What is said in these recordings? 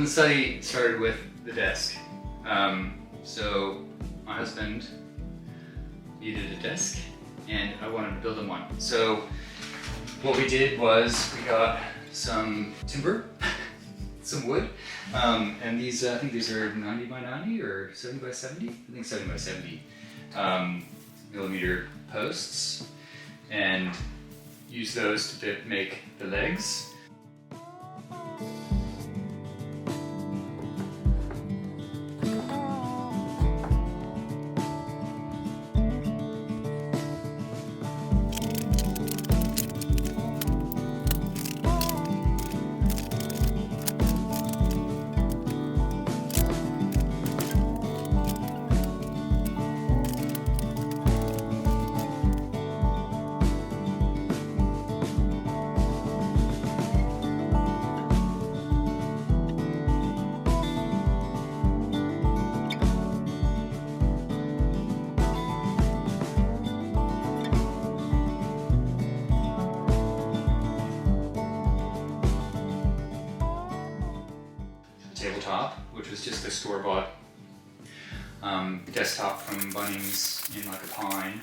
the study started with the desk. So my husband needed a desk and I wanted to build him one. So what we did was we got some timber, some wood, and these, I think these are 90 by 90 or 70 by 70? I think 70 by 70 millimeter posts, and use those to make the legs. Tabletop, which was just a store-bought desktop from Bunnings in like a pine.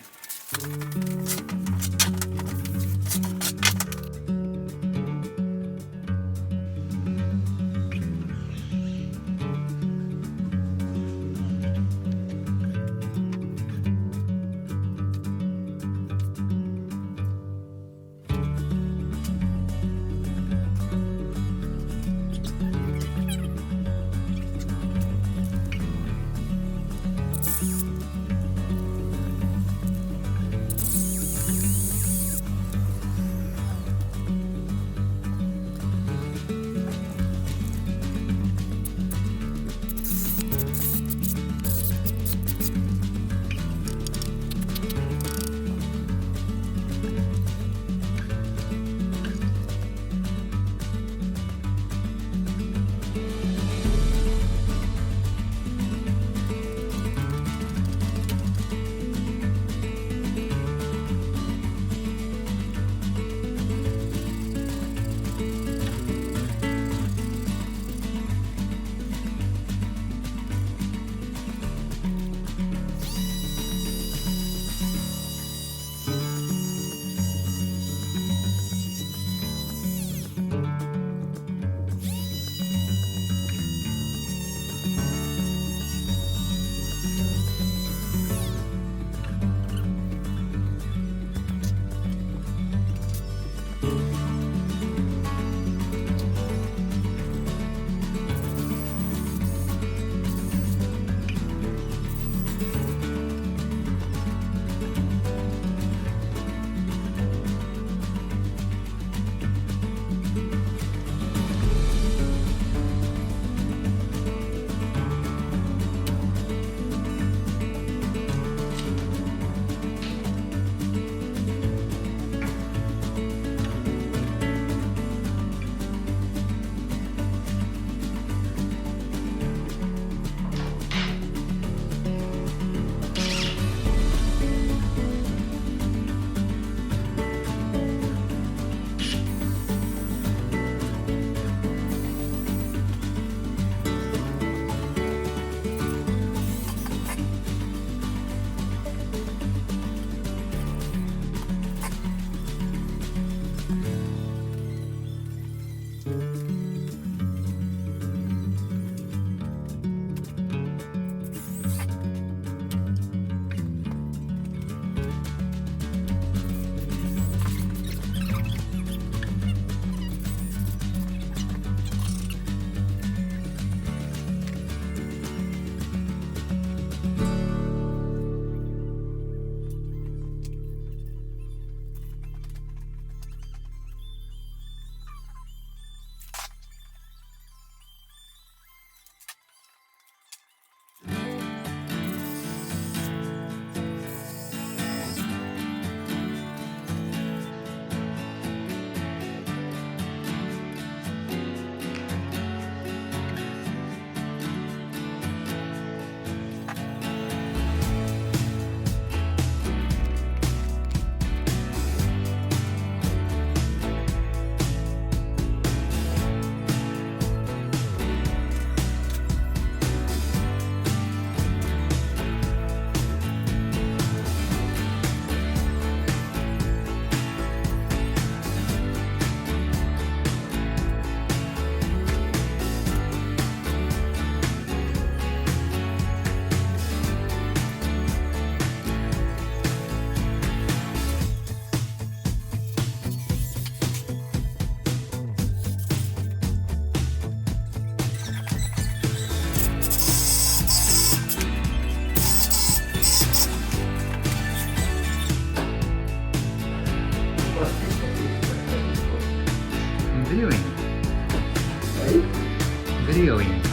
videoing.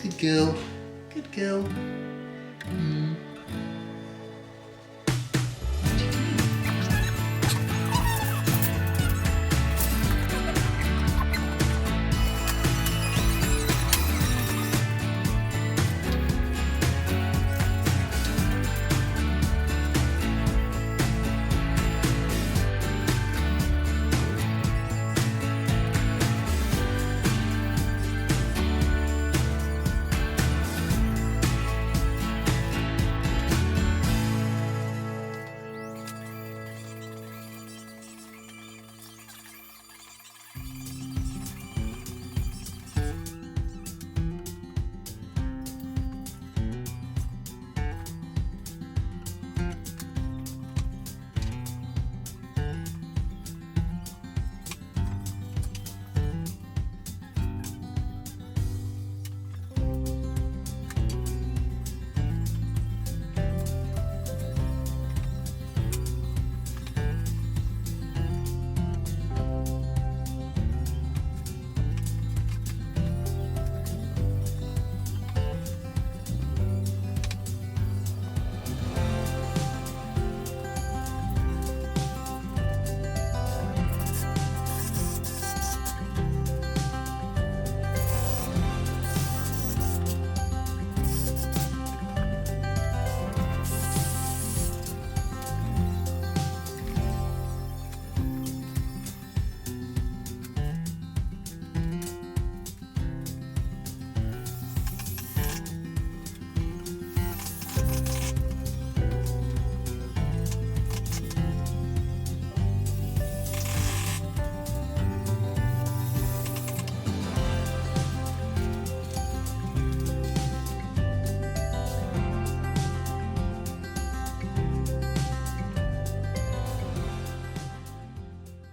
Good girl. Good girl.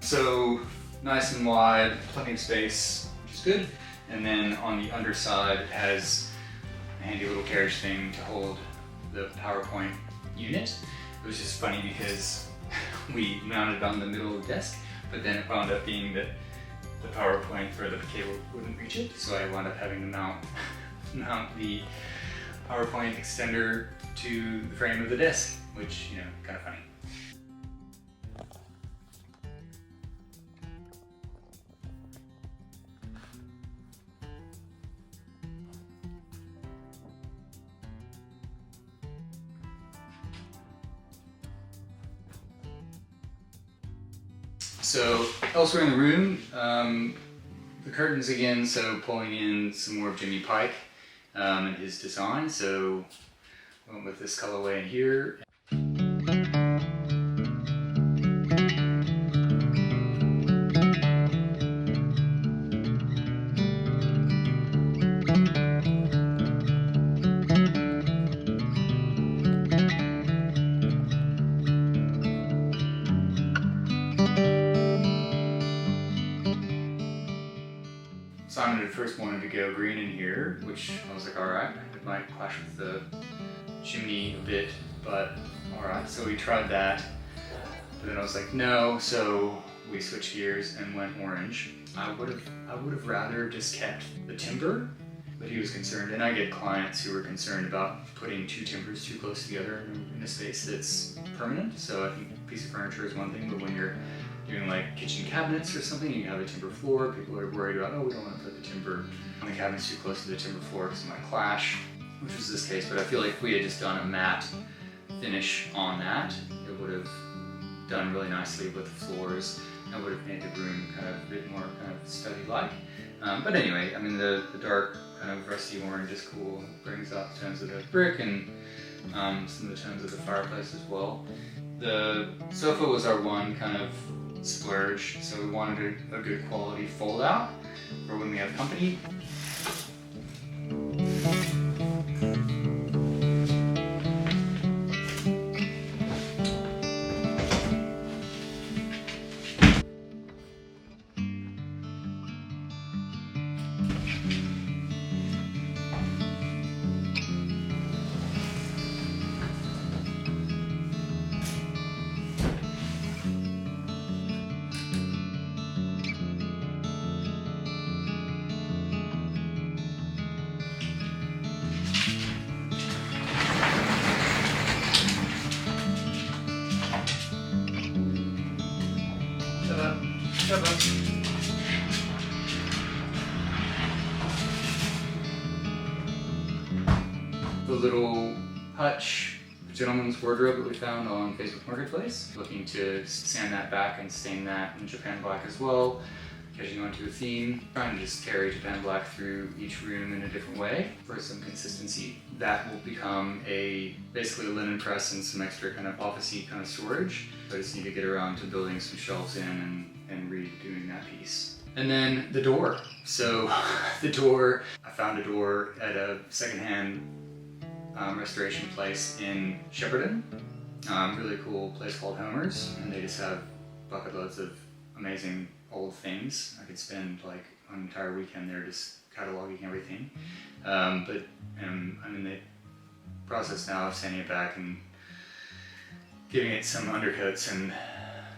So nice and wide, plenty of space, which is good. And then on the underside, it has a handy little carriage thing to hold the PowerPoint unit. It was just funny because we mounted it on the middle of the desk, but then it wound up being that the PowerPoint or the cable wouldn't reach it, so I wound up having to mount the PowerPoint extender to the frame of the desk, which, you know, kind of funny. So elsewhere in the room, the curtains again, so pulling in some more of Jimmy Pike and his design. So went with this colorway in here. Simon had first wanted to go green in here, which I was like, alright, it might clash with the chimney a bit, but alright, so we tried that. But then I was like, no, so we switched gears and went orange. I would have rather just kept the timber, but he was concerned, and I get clients who are concerned about putting two timbers too close together in a space that's permanent. So I think a piece of furniture is one thing, but when you're doing like kitchen cabinets or something, you have a timber floor, people are worried about, oh, we don't want to put the timber on the cabinets too close to the timber floor because it might clash, which was this case. But I feel like if we had just done a matte finish on that, it would have done really nicely with the floors and would have made the room kind of a bit more kind of study-like. But anyway, I mean the dark kind of rusty orange is cool. It brings out the tones of the brick and some of the tones of the fireplace as well. The sofa was our one kind of splurge, so we wanted a good quality fold out for when we have company. The little hutch gentleman's wardrobe that we found on Facebook Marketplace. Looking to sand that back and stain that in Japan Black as well. Catching on to a theme. Trying to just carry Japan Black through each room in a different way for some consistency. That will become basically a linen press and some extra kind of office-y kind of storage. I just need to get around to building some shelves in and redoing that piece. And then the door. So the door, I found a door at a secondhand restoration place in Shepparton. Really cool place called Homer's, and they just have bucket loads of amazing old things. I could spend like an entire weekend there just cataloging everything. I mean the process now of sanding it back and giving it some undercoats and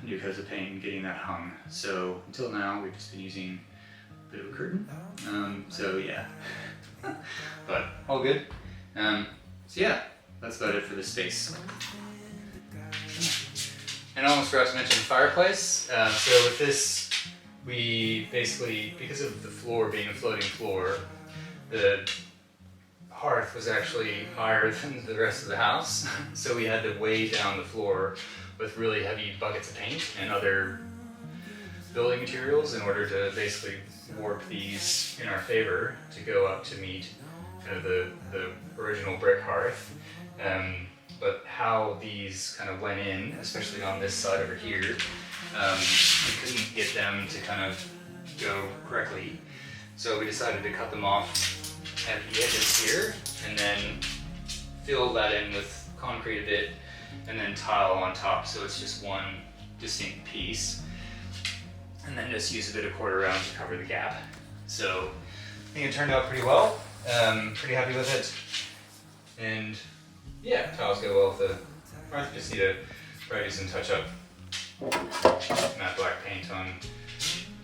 new coats of paint and getting that hung. So until now we've just been using a bit of a curtain. So yeah, but all good. So yeah, that's about it for this space. And I almost forgot to mention the fireplace. So with this, we basically, because of the floor being a floating floor, the hearth was actually higher than the rest of the house. So we had to weigh down the floor with really heavy buckets of paint and other building materials in order to basically warp these in our favor to go up to meet kind of the original brick hearth. But how these kind of went in, especially on this side over here, we couldn't get them to kind of go correctly. So we decided to cut them off at the edges here and then fill that in with concrete a bit and then tile on top so it's just one distinct piece. And then just use a bit of quarter round to cover the gap. So I think it turned out pretty well. Pretty happy with it. And yeah, tiles go well with the front. Just need to probably do some touch up matte black paint on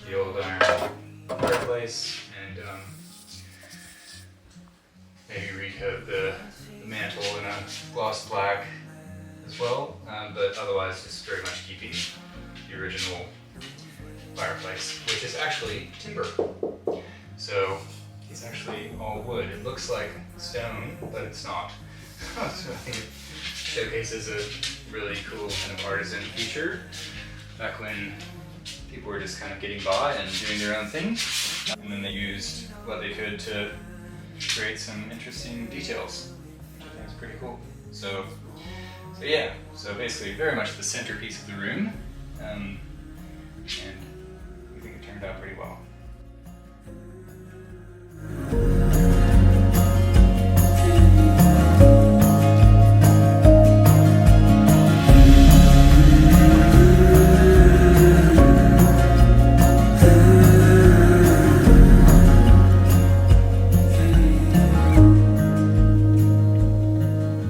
the old iron fireplace and maybe recoat the mantle in a gloss black as well. But otherwise just very much keeping the original fireplace, which is actually timber. So it's actually all wood. It looks like stone, but it's not. So I think it showcases a really cool kind of artisan feature back when people were just kind of getting by and doing their own thing. And then they used what they could to create some interesting details, which I think is pretty cool. So yeah, so basically very much the centerpiece of the room. And we think it turned out pretty well.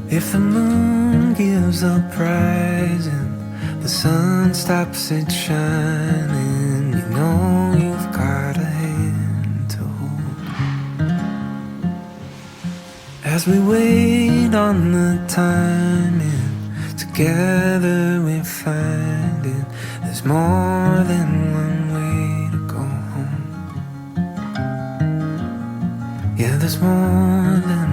If the moon gives up rising, the sun stops it shining, you know you've got a hand to hold. As we wait on the timing, together we're finding there's more than one way to go home. Yeah, there's more than